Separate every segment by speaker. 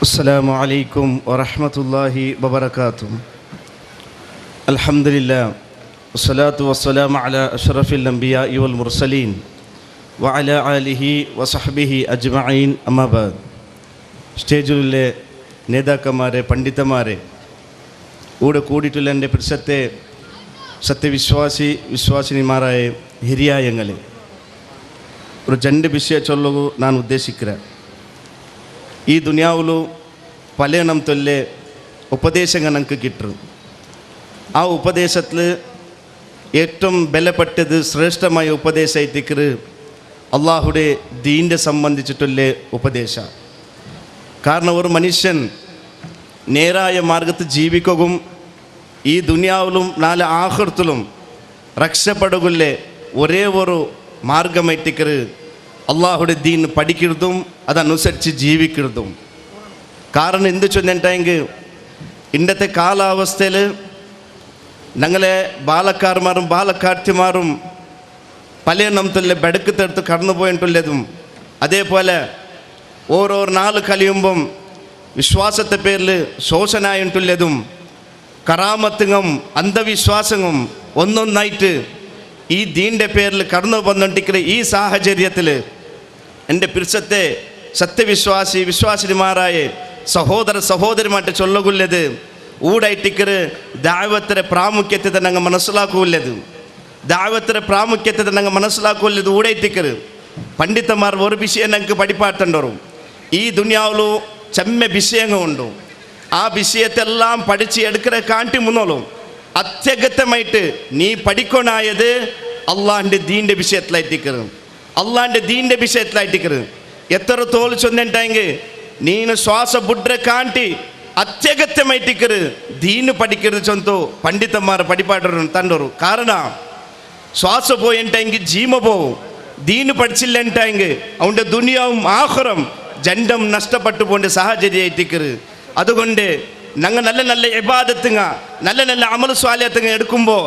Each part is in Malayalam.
Speaker 1: السلام عليكم ورحمة الله وبركاته. الحمد لله والصلاة والسلام على أشرف الأنبياء والمرسلين وعلى آله وصحبه أجمعين. أما بعد. സ്റ്റേജിലെ നേതാക്കന്മാരെ, പണ്ഡിതന്മാരെ, കൂടെ കൂടിയിട്ടുള്ള എൻ്റെ പ്രസത്തെ വിശ്വാസിനിമാരായ ಹಿರಿಯಾಯങ്ങളെ, ഒരു രണ്ട് ವಿಷಯ ಚೊಲ್ಲಲು ನಾನು ಉದ್ದೇಶಿக்கிறேன். ഈ ദുനിയാവിലു പല നംതൊല്ലെ ഉപദേശങ്ങൾ നമുക്ക് കിട്ടും. ആ ഉപദേശത്തിൽ ഏറ്റവും ബലപ്പെട്ടത് ശ്രേഷ്ഠമായ ഉപദേശമായിട്ടിക്കറ് അള്ളാഹുടെ ദീൻ്റെ സംബന്ധിച്ചിട്ടുള്ള ഉപദേശ. കാരണം ഒരു മനുഷ്യൻ നേരായ മാർഗത്തിൽ ജീവിക്കുകയും ഈ ദുനിയാവിലും നാല് ആഖിറത്തിലും രക്ഷപ്പെടുകയുള്ള ഒരേ ഒരു മാർഗമായിട്ടിക്കറ് അള്ളാഹുടെ ദീൻ പഠിക്കുന്നതും അതനുസരിച്ച് ജീവിക്കുന്നതും. കാരണം എന്ത് ചൊന്നിട്ടെങ്കിൽ ഇന്നത്തെ കാലാവസ്ഥയിൽ ഞങ്ങളെ ബാലക്കാർമാരും ബാലക്കാർത്തിമാരും പല നംതൊല്ലെ ബെടുക്കത്തെടുത്ത് കടന്നു പോയിട്ടുള്ളതും, അതേപോലെ ഓരോ നാൾ കഴിയുമ്പം വിശ്വാസത്തെ പേരിൽ ശോഷനായിട്ടുള്ളതും, കറാമത്തും അന്ധവിശ്വാസവും ഒന്നൊന്നായിട്ട് ഈ ദീൻ്റെ പേരിൽ കടന്നു വന്നിട്ടിരിക്കുന്ന ഈ സാഹചര്യത്തിൽ എൻ്റെ പിർസത്തെ വിശ്വാസിനിമാരായ സഹോദരിമായിട്ട് ചൊല്ലുകൊല്ലത് ഊടായിട്ടിക്കറ് ദാവത്തിൻ്റെ പ്രാമുഖ്യത്തെ ഞങ്ങൾ മനസ്സിലാക്കുള്ളത്. ദാവത്തിൻ്റെ പ്രാമുഖ്യത്തെ ഞങ്ങൾ മനസ്സിലാക്കുള്ളത് ഊടായിട്ടിക്കറ് പണ്ഡിതന്മാർ ഒരു വിഷയം ഞങ്ങൾക്ക് പഠിപ്പാട്ടുണ്ടോറും. ഈ ദുനിയാവിലു ചെമ്മ വിഷയങ്ങളുണ്ടു. ആ വിഷയത്തെല്ലാം പഠിച്ച് എടുക്കുന്ന കാട്ടി മുന്നോളും അത്യഗത്തമായിട്ട് നീ പഠിക്കണായത് അള്ളാഹിൻ്റെ ദീൻ്റെ വിഷയത്തിലായിട്ടിക്കറ്. അള്ളാഹിൻ്റെ ദീൻ്റെ വിഷയത്തിലായിട്ടിക്കറ് എത്ര തോൽ ചൊന്നിട്ടെങ്കിൽ നീನು ಶ್ವಾಸ ಬುಡ್ರೆ ಕಾಂಟಿ ಅತ್ಯಗತ್ಯಮೈಟಿಕ್ಕರು ದೀನು ಪಡಿಕ್ಕಿರು ಚೊಂತು ಪಂಡಿತಮ್ಮಾರ ಪಡಿಪಾಡರು ತಂಡರು. ಕಾರಣ ಶ್ವಾಸ പോയിട്ടെങ്കിൽ ജീമ പോവും. ദീന് പഠിച്ചില്ലെണ്ടെങ്കിൽ അവൻ്റെ ദുനിയാവും ആഖിറം ജന്മം നഷ്ടപ്പെട്ടു പോകേണ്ട സാഹചര്യമായിട്ടിക്കറ്. അതുകൊണ്ട് ഞങ്ങൾ നല്ല നല്ല ഇബാദത്തുങ്ങ, നല്ല നല്ല അമൽ സ്വാലിഹത്തുങ്ങ എടുക്കുമ്പോൾ,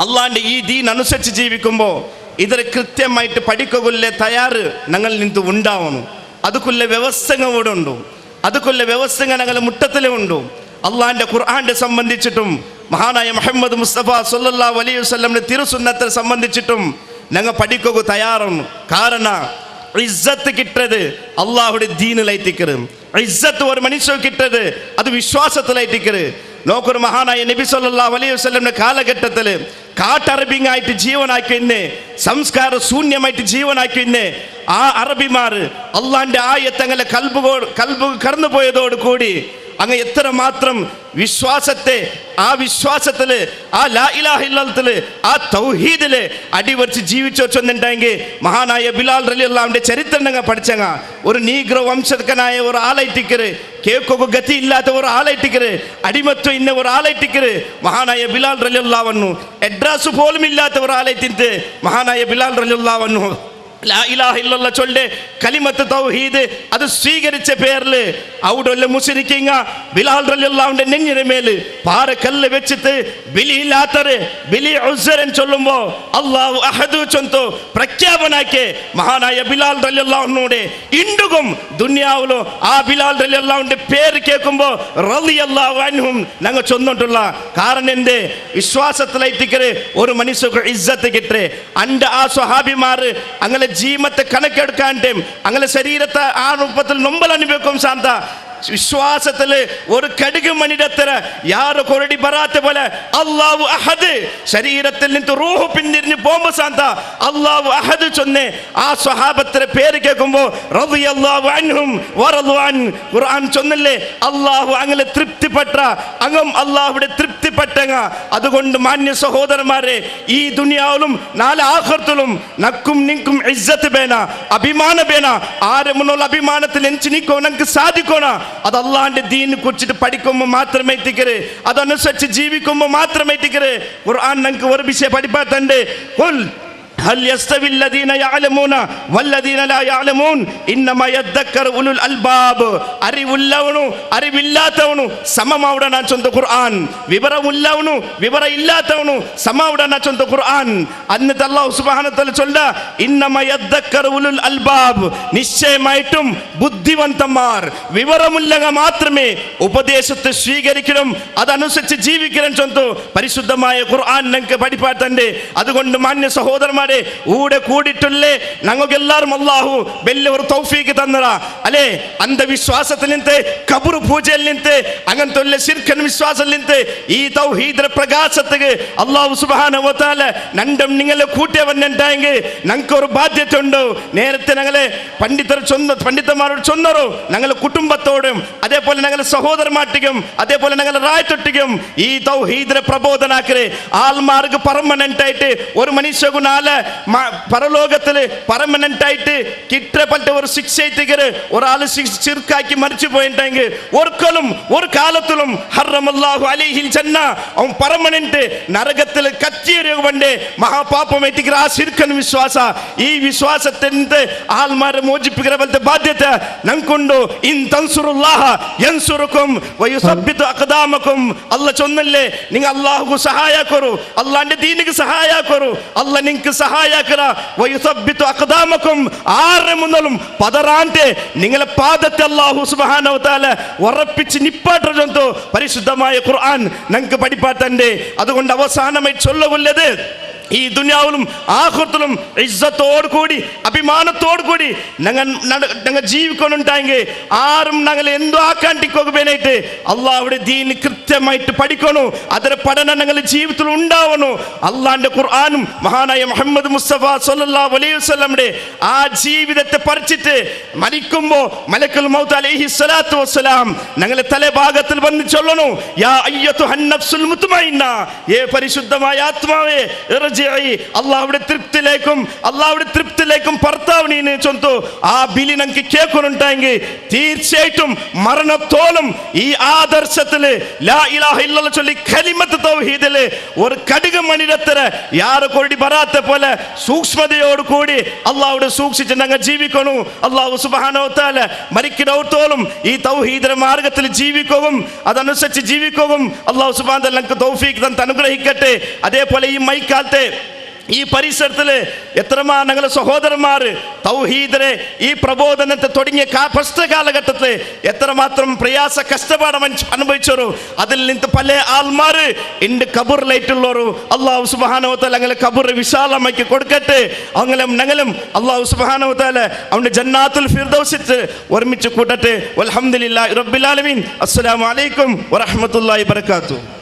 Speaker 1: അള്ളാഹിൻ്റെ ഈ ദീൻ അനുസരിച്ച് ജീവിക്കുമ്പോൾ ഇതിൽ കൃത്യമായിട്ട് പഠിക്കുകയുള്ള തയ്യാറ് ഞങ്ങൾ നിന്ന് ഉണ്ടാവണം. അതുക്കുള്ള വ്യവസ്ഥകൾ ഇവിടെ ഉണ്ടു. അതുക്കുള്ള വ്യവസ്ഥകൾ ഞങ്ങളുടെ മുട്ടത്തിലും ഉണ്ടു. അള്ളാഹിൻ്റെ ഖുർആനെ സംബന്ധിച്ചിട്ടും മഹാനായ മുഹമ്മദ് മുസ്തഫ സല്ലല്ലാഹു അലൈഹി വസല്ലമിന്റെ തിരുസുന്നത്തെ സംബന്ധിച്ചിട്ടും ഞങ്ങൾ പഠിക്കുക തയ്യാറാണ്. കാരണം ഇസ്സത്ത് കിട്ടത് അള്ളാഹുടെ ദീനിലായിട്ടിക്കറ്. ഇസ്സത്ത് ഒരു മനുഷ്യൻ കിട്ടത് അത് വിശ്വാസത്തിലായിട്ടിക്കറ്. നോക്കൊരു മഹാനായ നബി സല്ലല്ലാഹു അലൈഹി വസല്ലമിന്റെ കാലഘട്ടത്തിൽ കാട്ടറബിങ്ങായിട്ട് ജീവനാക്കിന്നെ, സംസ്കാര ശൂന്യമായിട്ട് ജീവനാക്കിന്നെ ആ അറബിമാർ അള്ളാഹിൻ്റെ ആയത്തങ്ങളെ കൽബ് കടന്നു പോയതോട് കൂടി അങ്ങ് എത്രമാത്രം വിശ്വാസത്തെ, ആ വിശ്വാസത്തിൽ, ആ ലാ ഇലാഹ ഇല്ലല്ലാഹ്, ആ തൗഹീദില് അടിവരിച്ച് ജീവിച്ചു വെച്ചെന്നുണ്ടെങ്കിൽ മഹാനായ ബിലാൽ റളിയല്ലാഹുവിന്റെ ചരിത്രം ഞങ്ങൾ പഠിച്ചങ്ങ. ഒരു നീഗ്രോ വംശക്കനായ ഒരു ആളായിട്ടിക്കറ്, കേൾക്കുക ഗതി ഇല്ലാത്ത ഒരു ആളായിട്ടിക്കറ്, അടിമത്വം ഇന്ന ഒരു ആളായിട്ടിക്കറ് മഹാനായ ബിലാൽ റളിയല്ലാഹു അൻഹു. അഡ്രസ് പോലും ഇല്ലാത്ത ഒരു ആളായിട്ടിട്ട് മഹാനായ ബിലാൽ റളിയല്ലാഹു അൻഹു ലാ ഇലാഹ ഇല്ലല്ലാഹ് ചൊല്ലെ കലിമത്ത് തൗഹീദ് അത് സ്വീകരിച്ച പേരിൽ അവിടെ മുസ്ലിക്കിങ്ങ ബിലാൽ റളിയല്ലാഹുവിന്റെ നെഞ്ഞിന് മേൽ പാറക്കല്ല് വെച്ചിട്ട് ബിലിയില്ലാത്തറ് ബിലി ഉസ്സരൻ ചൊല്ലുമ്പോ അല്ലാഹു അഹദ് ചൊന്തു പ്രഖ്യാപനാക്കി മഹാനായ ബിലാൽ റളിയല്ലാഹുവിനോട് ഇണ്ടുകും ദുനിയാവിലോ ആ ബിലാൽ റളിയല്ലാഹുവിന്റെ പേര് കേൾക്കുമ്പോ റളിയല്ലാഹു അൻഹും ഞങ്ങൾ ചൊന്നിട്ടുള്ള കാരണം എന്തേ വിശ്വാസത്തിലായിട്ടിക്കറ് ഒരു മനുഷ്യക്ക് ഇസ്സത്ത് കിട്ടേ. അന്റെ ആ സ്വഹാബിമാർ അങ്ങനെ ജീവത്തെ കണക്കെടുക്കാണ്ടും അങ്ങനെ ശരീരത്തെ ആ രൂപത്തിൽ നൊമ്പൽ അനുഭവിക്കും. ശാന്ത വിശ്വാസത്തിൽ ഒരു കടുക് മണിടത്തര യാറ് കൊരടി ബറാത്ത പോലെ അല്ലാഹു അഹദ് ശരീരത്തിൽ നിന്ന് റൂഹ് പിന്തിരിഞ്ഞ് പോകുമ്പോ ശാന്ത അല്ലാഹു അഹദ് ചൊന്നെ ആ സ്വഹാബത്തിന്റെ പേര് കേൾക്കുമ്പോ റളിയല്ലാഹു അൻഹും വറളു അൻ ഖുർആൻ ചൊന്നല്ലേ അല്ലാഹു അങ്ങനെ തൃപ്തിപ്പെട്ട അങ്ങും അല്ലാഹുവിടെ തൃപ്തിപ്പെട്ടങ്ങ. അതുകൊണ്ട് മാന്യ സഹോദരന്മാരെ, ഈ ദുനിയാവിലും നാല് ആഖിറത്തിലും നക്കും നിക്കും ഇസ്സത്ത് ബേന, അഭിമാന ബേന. ആരെ മുന്നുള്ള അഭിമാനത്തിൽ എനിക്ക് നിൽക്കോ നമുക്ക് സാധിക്കോണ അത് അള്ളാഹിന്റെ ദീനിനെ കുറിച്ചിട്ട് പഠിക്കുമ്പോൾ മാത്രമേ എത്തിക്കര്, അതനുസരിച്ച് ജീവിക്കുമ്പോൾ മാത്രമേ എത്തിക്കര്. ഖുർആൻ നമുക്ക് ഒരു വിഷയം പഠിപ്പാത്തണ്ട്. ഖുൽ هل يستوي الذين يعلمون والذين لا يعلمون إنما يذكر أولو الألباب അറിവുള്ളവനു അറിവില്ലാത്തവനു സമമാവുടന ചൊന്ത ഖുർആൻ വിവരമുള്ളവനു വിവരമില്ലാത്തവനു സമമാവുടന ചൊന്ത ഖുർആൻ എന്നിട്ട് അല്ലാഹു സുബ്ഹാനഹു വ തആല ചൊല്ല ഇന്നമ യദ്ദക്കർ ഉലുൽ അൽബാബ് നിശ്ചയമായിട്ടും ബുദ്ധിവന്തന്മാർ വിവരമുള്ളവർ മാത്രമേ ഉപദേശത്തെ സ്വീകരിക്കണം അതനുസരിച്ച് ജീവിക്കണം ചൊന്തു പരിശുദ്ധമായ ഖുർആൻ നമുക്ക് പഠിപ്പാത്തണ്ട് അതുകൊണ്ട് മാന്യ സഹോദരന്മാർ ഊടെ കൂടിയിട്ടുള്ളേ ഞങ്ങൾക്കെല്ലാവരും അല്ലാഹു വലിയ ഒരു തൗഫീഖ് തന്നതാ അല്ലേ അന്ധവിശ്വാസത്തിൽ നിന്ന് കബർ പൂജയിൽ നിന്ന് അങ്ങനത്തെ ഉള്ള ശിർക്കൻ വിശ്വാസത്തിൽ നിന്ന് ഈ തൗഹീദിന്റെ പ്രകാശത്തിക്ക് അല്ലാഹു സുബ്ഹാനഹു വ തആല നണ്ടം നിങ്ങളെ കൂട്ടിയവന്നുണ്ടായെങ്കിൽ ഞങ്ങൾക്ക് ഒരു ബാധ്യത ഉണ്ട് നേരത്തെ ഞങ്ങളെ പണ്ഡിതന്മാരോട് ചൊന്നറോ ഞങ്ങളുടെ കുടുംബത്തോടും അതേപോലെ ഞങ്ങളുടെ സഹോദരന്മാർക്കും അതേപോലെ ഞങ്ങളുടെ റായത്തൊട്ടിക്കും ഈ തൗഹീദിനെ പ്രബോധനാക്കരെ ആൾമാർക്ക് പെർമനന്റ് ആയിട്ട് ഒരു മനുഷ്യകുനാല പരലോകത്തില് പെർമനന്റ് ആയിട്ട് കിട്ടപ്പെട്ട ഒരു ശിക്ഷ ഒരാൾ ശിർക്കാക്കി മരിച്ചു പോയിട്ടുണ്ടെങ്കിൽ ഒരിക്കലും ഒരു കാലത്തിലും ഹറമല്ലാഹു അലൈഹിൽ ജന്ന അവൻ പെർമനന്റ് നരകത്തിൽ കത്തിയേറിയുകൊണ്ട് മഹാപാപമേറ്റിക്കിற ആ ശിർക്കൻ വിശ്വാസ ഈ വിശ്വാസത്തിന്റെ ആൾമാരെ മോചിപ്പിക്കുന്ന പോലത്തെ ബാധ്യത ഞങ്ങൾക്കുണ്ടോ ഇൻ തൻസുറുല്ലാഹ യൻസുറുക്കും വയുസബ്ബിതു അഖദാമക്കും അല്ലാഹ് ചൊന്നല്ലേ നിങ്ങൾ അല്ലാഹുക്ക് സഹായകരു അല്ലാഹുവിന്റെ ദീനിക്ക് സഹായകരു അല്ലാഹ് നിങ്ങൾക്ക് സഹായകര വയുസബ്ബിതു അഖദാമക്കും ആരെ മുന്നലും പതറാണ്ട് നിങ്ങളെ പാദത്തെ അല്ലാഹു സുബ്ഹാനഹു വ തആല ഉറപ്പിച്ച് നിപ്പാട്ടു പരിശുദ്ധമായ ഖുർആൻ ഞങ്ങൾക്ക് പഠിപ്പാത്തണ്ട് അതുകൊണ്ട് അവസാനമായി ചൊല്ലുള്ളത് ഈ ദുനിയാവിലും ആഖിറത്തിലും ഇസ്സത്തോടു കൂടി അഭിമാനത്തോടു കൂടി ഞങ്ങൾ ജീവിക്കണുണ്ടായെങ്കിൽ ആരും ഞങ്ങളെ എന്തോ ആക്കാണ്ടിക്കോകുവാനായിട്ട് അള്ളാഹുവിടെ ദീൻ കൃത്യമായിട്ട് പഠിക്കണു അതിന്റെ പഠനം ഞങ്ങളുടെ ജീവിതത്തിൽ ഉണ്ടാവണു അള്ളാഹിന്റെ ഖുർആനും മഹാനായ മുഹമ്മദ് മുസ്തഫ സല്ലല്ലാഹു അലൈഹി വസല്ലമയുടെ ആ ജീവിതത്തെ പഠിച്ചിട്ട് മരിക്കുമ്പോൾ മലക്കുൽ മൗത്ത് അലൈഹി സ്വലാത്തു വസ്സലാം ഞങ്ങളെ തലഭാഗത്തിൽ വന്ന് ചൊല്ലണു യാ അയ്യതുഹൻ നഫ്സുൽ മുത്മഇന്ന ഏ പരിശുദ്ധമായ ആത്മാവേ അള്ളാഹുവിടെ തൃപ്തിയിലേക്കും ഭർത്താവിനെ ചൊന്തു ആ ബിലി ഞങ്ങൾക്ക് കേൾക്കുന്നുണ്ടെങ്കിൽ തീർച്ചയായിട്ടും മരണത്തോളം ഈ ആദർശത്തില് ലാ ഇലാഹ ഇല്ലല്ലാഹ് ചൊല്ലി കലിമത്ത് തൗഹീദില് ഒരു കടുക് മണിരത്തര യാരെ കൊടി ബറാത്തെ പോലെ സൂക്ഷ്മതയോട് കൂടി അള്ളാഹുവിടെ സൂക്ഷിച്ച് ഞങ്ങൾ ജീവിക്കണു അള്ളാഹു സുബ്ഹാനഹു വ തആല മരിക്കുന്നോടത്തോളം ഈ തൗഹീദിന്റെ മാർഗത്തിൽ ജീവിക്കുകയും അതനുസരിച്ച് ജീവിക്കുകയും അള്ളാഹു സുബ്ഹാനഹു വ തആല ഞങ്ങൾക്ക് തൗഫീഖ് തന്ന് അനുഗ്രഹിക്കട്ടെ അതേപോലെ ഈ മൈക്കാലത്തെ ഈ പരിസരത്തില് എത്രമാ ഞങ്ങളുടെ സഹോദരന്മാർ തൗഹീദിനെ ഈ പ്രബോധനത്തെ തുടങ്ങിയ ഫസ്റ്റ് കാലഘട്ടത്തിൽ എത്രമാത്രം പ്രയാസ കഷ്ടപ്പാട് അനുഭവിച്ചോരു അതിൽ നിന്ന് പല ആൾമാര് എൻ്റെ കബറിലായിട്ടുള്ളവരു അള്ളാഹു സുബ്ഹാനഹു വ തആല ഞങ്ങളെ കബർ വിശാലമാക്കി കൊടുക്കട്ടെ അവങ്ങളും ഞങ്ങളും അള്ളാഹു സുബ്ഹാനഹു വ തആല അവൻ്റെ ജന്നാത്തുൽ ഫിർദൗസിൽ ഒരുമിച്ച് കൂട്ടട്ടെ വൽഹംദുലില്ലാഹി റബ്ബിൽ ആലമീൻ അസ്സലാമു അലൈക്കും വറഹ്മത്തുള്ളാഹി വബറകാതുഹു